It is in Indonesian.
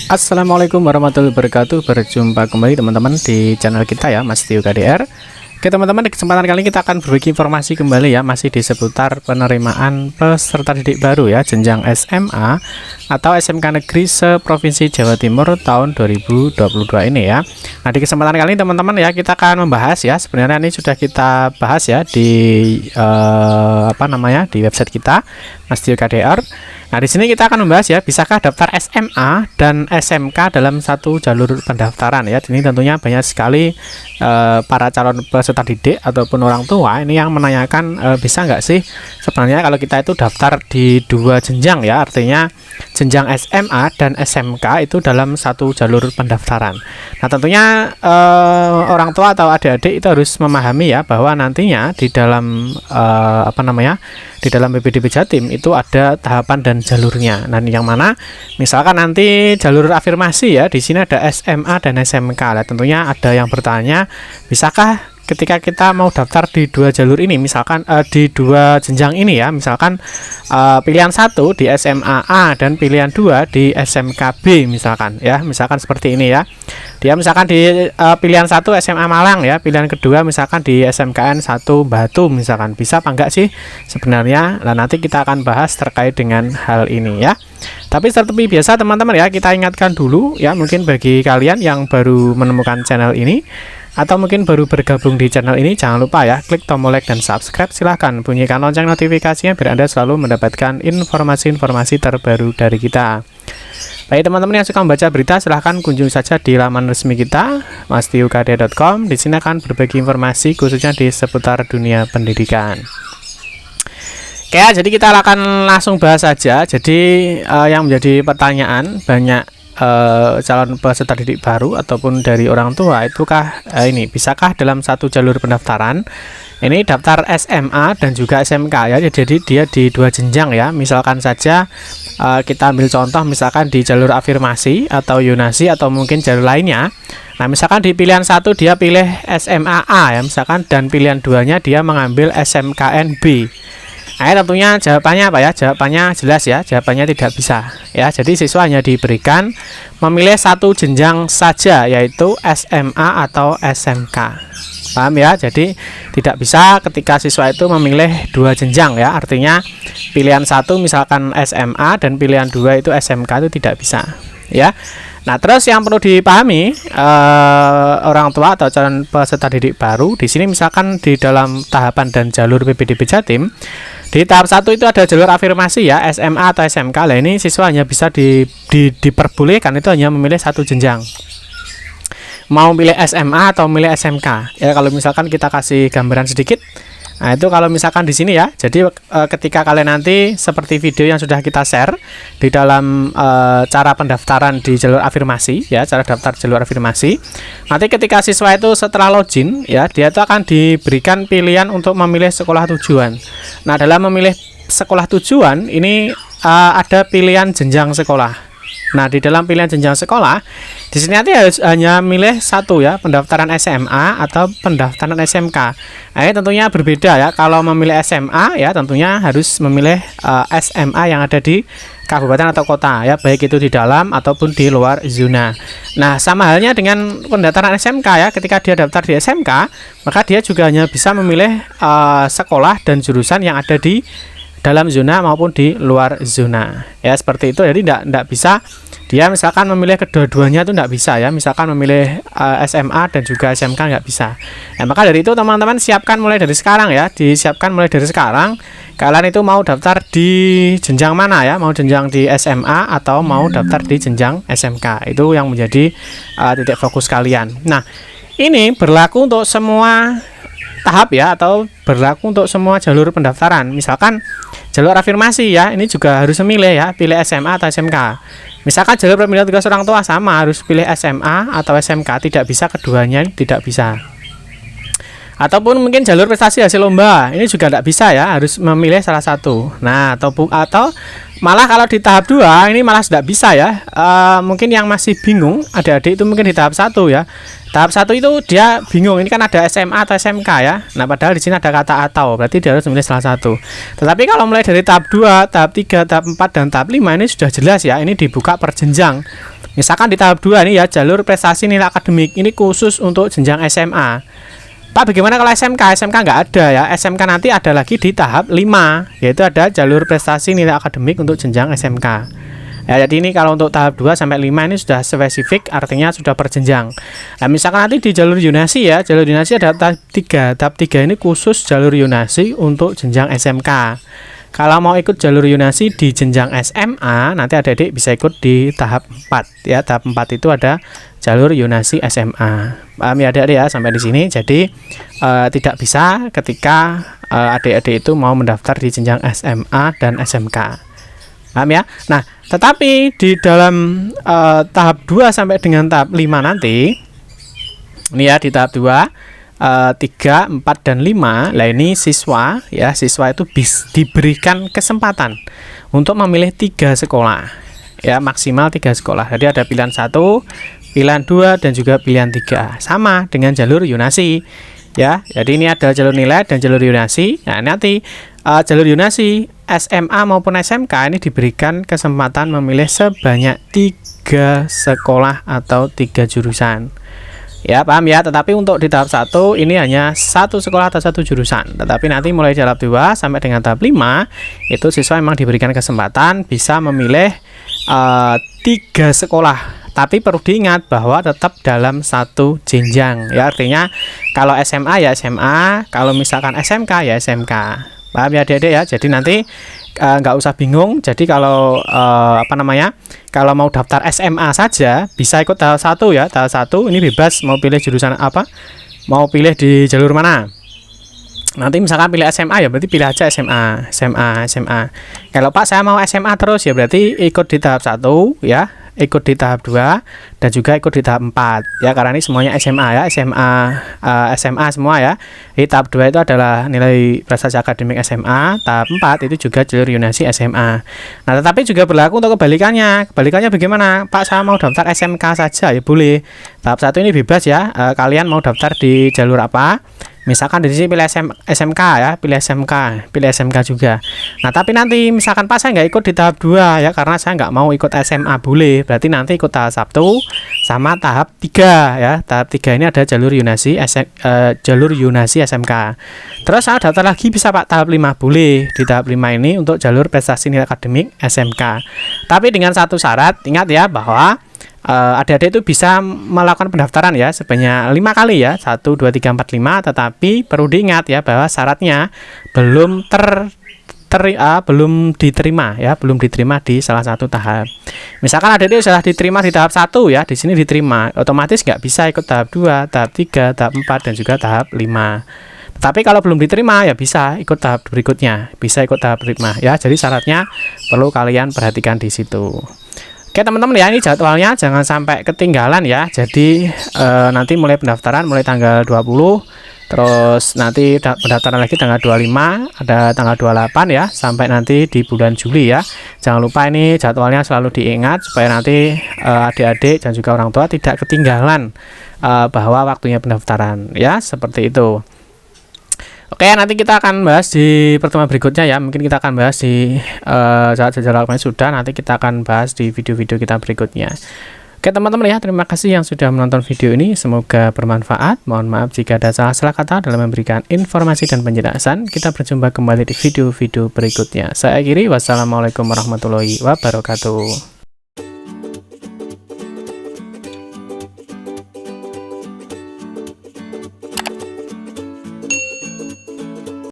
Assalamualaikum warahmatullahi wabarakatuh. Berjumpa kembali teman-teman di channel kita ya, Mas Tio KDR. Oke teman-teman, di kesempatan kali ini kita akan berbagi informasi kembali ya, masih di seputar penerimaan peserta didik baru ya, jenjang SMA atau SMK Negeri se-Provinsi Jawa Timur tahun 2022 ini ya. Nah, di kesempatan kali ini teman-teman ya, kita akan membahas ya, sebenarnya ini sudah kita bahas ya di di website kita Mas Tio KDR. Nah, di sini kita akan membahas ya, bisakah daftar SMA dan SMK dalam satu jalur pendaftaran ya. Ini tentunya banyak sekali para calon peserta didik ataupun orang tua ini yang menanyakan bisa nggak sih sebenarnya kalau kita itu daftar di dua jenjang ya, artinya jenjang SMA dan SMK itu dalam satu jalur pendaftaran. Nah, tentunya orang tua atau adik-adik itu harus memahami ya bahwa nantinya di dalam di dalam PPDB Jatim itu ada tahapan dan jalurnya. Nah, yang mana misalkan nanti jalur afirmasi ya, di sini ada SMA dan SMK. Nah, tentunya ada yang bertanya, bisakah ketika kita mau daftar di dua jalur ini, misalkan di dua jenjang ini ya, misalkan pilihan 1 di SMA A dan pilihan 2 di SMK B misalkan ya, misalkan seperti ini ya. Dia misalkan di pilihan 1 SMA Malang ya, pilihan kedua misalkan di SMKN 1 Batu misalkan, bisa apa enggak sih sebenarnya? Nah, nanti kita akan bahas terkait dengan hal ini ya. Tapi seperti biasa teman-teman ya, kita ingatkan dulu ya, mungkin bagi kalian yang baru menemukan channel ini atau mungkin baru bergabung di channel ini, jangan lupa ya klik tombol like dan subscribe, silahkan bunyikan lonceng notifikasinya biar Anda selalu mendapatkan informasi-informasi terbaru dari kita. Baik teman-teman yang suka membaca berita, silahkan kunjungi saja di laman resmi kita mastiukd.com. Di sini akan berbagi informasi khususnya di seputar dunia pendidikan. Oke ya, jadi kita akan langsung bahas saja. Jadi yang menjadi pertanyaan banyak calon peserta didik baru ataupun dari orang tua itukah ini bisakah dalam satu jalur pendaftaran ini daftar SMA dan juga SMK ya. Jadi dia di dua jenjang ya. Misalkan saja kita ambil contoh misalkan di jalur afirmasi atau yonasi atau mungkin jalur lainnya. Nah, misalkan di pilihan 1 dia pilih SMA A ya misalkan, dan pilihan 2-nya dia mengambil SMKN B. Nah, tentunya jawabannya apa ya? Jawabannya jelas ya, jawabannya tidak bisa ya. Jadi siswa hanya diberikan memilih satu jenjang saja, yaitu SMA atau SMK. Paham ya? Jadi tidak bisa ketika siswa itu memilih dua jenjang ya. Artinya pilihan 1 misalkan SMA dan pilihan 2 itu SMK, itu tidak bisa ya. Nah, terus yang perlu dipahami orang tua atau calon peserta didik baru di sini, misalkan di dalam tahapan dan jalur PPDB Jatim, di tahap 1 itu ada jalur afirmasi ya, SMA atau SMK. Lah ini siswa hanya bisa diperbolehkan itu hanya memilih satu jenjang. Mau pilih SMA atau milih SMK. Ya, kalau misalkan kita kasih gambaran sedikit. Nah, itu kalau misalkan di sini ya. Jadi ketika kalian nanti seperti video yang sudah kita share di dalam cara pendaftaran di jalur afirmasi ya, cara daftar jalur afirmasi. Nanti ketika siswa itu setelah login ya, dia itu akan diberikan pilihan untuk memilih sekolah tujuan. Nah, dalam memilih sekolah tujuan ini ada pilihan jenjang sekolah. Nah, di dalam pilihan jenjang sekolah, di sini nanti harus hanya milih satu ya, pendaftaran SMA atau pendaftaran SMK. Nah, ini tentunya berbeda ya. Kalau memilih SMA ya, tentunya harus memilih SMA yang ada di kabupaten atau kota ya, baik itu di dalam ataupun di luar zona. Nah, sama halnya dengan pendaftaran SMK ya. Ketika dia daftar di SMK, maka dia juga hanya bisa memilih sekolah dan jurusan yang ada di dalam zona maupun di luar zona ya, seperti itu. Jadi tidak bisa dia misalkan memilih kedua-duanya, itu tidak bisa ya, misalkan memilih SMA dan juga SMK nggak bisa ya. Maka dari itu teman-teman siapkan mulai dari sekarang ya, disiapkan mulai dari sekarang kalian itu mau daftar di jenjang mana ya, mau jenjang di SMA atau mau daftar di jenjang SMK. Itu yang menjadi titik fokus kalian. Nah, ini berlaku untuk semua tahap ya, atau berlaku untuk semua jalur pendaftaran. Misalkan jalur afirmasi ya, ini juga harus memilih ya, pilih SMA atau SMK. Misalkan jalur pemilihan tugas orang tua sama, harus pilih SMA atau SMK, tidak bisa keduanya, tidak bisa. Ataupun mungkin jalur prestasi hasil lomba, ini juga tidak bisa ya, harus memilih salah satu. Nah, atau malah kalau di tahap 2 ini malah tidak bisa ya. Mungkin yang masih bingung adik-adik itu mungkin di tahap 1 ya. Tahap 1 itu dia bingung, ini kan ada SMA atau SMK ya. Nah, padahal di sini ada kata atau, berarti dia harus memilih salah satu. Tetapi kalau mulai dari tahap 2, tahap 3, tahap 4 dan tahap 5 ini sudah jelas ya, ini dibuka per jenjang. Misalkan di tahap 2 nih ya, jalur prestasi nilai akademik ini khusus untuk jenjang SMA. Pak, bagaimana kalau SMK? SMK nggak ada ya. SMK nanti ada lagi di tahap 5, yaitu ada jalur prestasi nilai akademik untuk jenjang SMK. Ya, jadi ini kalau untuk tahap 2 sampai 5 ini sudah spesifik, artinya sudah perjenjang. Nah, misalkan nanti di jalur yunasi ya, jalur yunasi ada tahap 3. Tahap 3 ini khusus jalur yunasi untuk jenjang SMK. Kalau mau ikut jalur yunasi di jenjang SMA, nanti adik-adik bisa ikut di tahap 4 ya. Tahap 4 itu ada jalur yunasi SMA. Paham ya adik-adik ya sampai di sini. Jadi tidak bisa ketika adik-adik itu mau mendaftar di jenjang SMA dan SMK. Paham ya? Nah, tetapi di dalam tahap 2 sampai dengan tahap 5 nanti, ini ya di tahap 2, 3, 4, dan 5, lah ini siswa ya, siswa itu diberikan kesempatan untuk memilih 3 sekolah ya, maksimal 3 sekolah. Jadi ada pilihan 1, pilihan 2, dan juga pilihan 3, sama dengan jalur yunasi ya. Jadi ini ada jalur nilai dan jalur yunasi. Nah, nanti jalur yunasi SMA maupun SMK ini diberikan kesempatan memilih sebanyak 3 sekolah atau 3 jurusan. Ya, paham ya. Tetapi untuk di tahap 1 ini hanya 1 sekolah atau 1 jurusan. Tetapi nanti mulai tahap 2 sampai dengan tahap 5 itu siswa memang diberikan kesempatan bisa memilih 3 sekolah. Tapi perlu diingat bahwa tetap dalam satu jenjang ya. Artinya kalau SMA ya SMA, kalau misalkan SMK ya SMK. Paham ya adik-adik ya. Jadi nanti nggak usah bingung. Jadi kalau kalau mau daftar SMA saja bisa ikut tahap 1 ya. Tahap 1 ini bebas mau pilih jurusan apa, mau pilih di jalur mana. Nanti misalkan pilih SMA ya berarti pilih aja SMA. Kalau Pak saya mau SMA terus ya berarti ikut di tahap 1 ya, ikut di tahap 2 dan juga ikut di tahap 4 ya, karena ini semuanya SMA ya, SMA semua ya. Di tahap 2 itu adalah nilai prestasi akademik SMA, tahap 4 itu juga jalur yunasi SMA. Nah, tetapi juga berlaku untuk kebalikannya. Kebalikannya bagaimana? Pak, saya mau daftar SMK saja ya boleh. Tahap 1 ini bebas ya. Kalian mau daftar di jalur apa? Misalkan di sini pilih SMK ya, pilih SMK juga. Nah, tapi nanti misalkan Pak saya nggak ikut di tahap 2 ya, karena saya nggak mau ikut SMA, boleh. Berarti nanti ikut tahap 1 sama tahap 3 ya. Tahap 3 ini ada jalur yunasi SMK. Terus saya daftar lagi bisa Pak tahap 5, boleh. Di tahap 5 ini untuk jalur prestasi nilai akademik SMK. Tapi dengan satu syarat, ingat ya bahwa adik-adik itu bisa melakukan pendaftaran ya sebanyak 5 kali ya, 1, 2, 3, 4, 5. Tetapi perlu diingat ya bahwa syaratnya belum diterima ya, belum diterima di salah satu tahap. Misalkan adik-adik sudah diterima di tahap 1 ya, di sini diterima, otomatis nggak bisa ikut tahap 2, tahap 3, tahap 4, dan juga tahap 5. Tapi kalau belum diterima ya bisa ikut tahap berikutnya, bisa ikut tahap 5 ya. Jadi syaratnya perlu kalian perhatikan di situ. Oke teman-teman ya, ini jadwalnya jangan sampai ketinggalan ya. Jadi nanti mulai pendaftaran mulai tanggal 20, terus nanti pendaftaran lagi tanggal 25, ada tanggal 28 ya, sampai nanti di bulan Juli ya. Jangan lupa ini jadwalnya selalu diingat supaya nanti adik-adik dan juga orang tua tidak ketinggalan bahwa waktunya pendaftaran ya, seperti itu. Oke, nanti kita akan bahas di pertemuan berikutnya ya. Mungkin kita akan bahas di jadwal sudah. Nanti kita akan bahas di video-video kita berikutnya. Oke teman-teman ya, terima kasih yang sudah menonton video ini. Semoga bermanfaat. Mohon maaf jika ada salah-salah kata dalam memberikan informasi dan penjelasan. Kita berjumpa kembali di video-video berikutnya. Saya akhiri. Wassalamualaikum warahmatullahi wabarakatuh.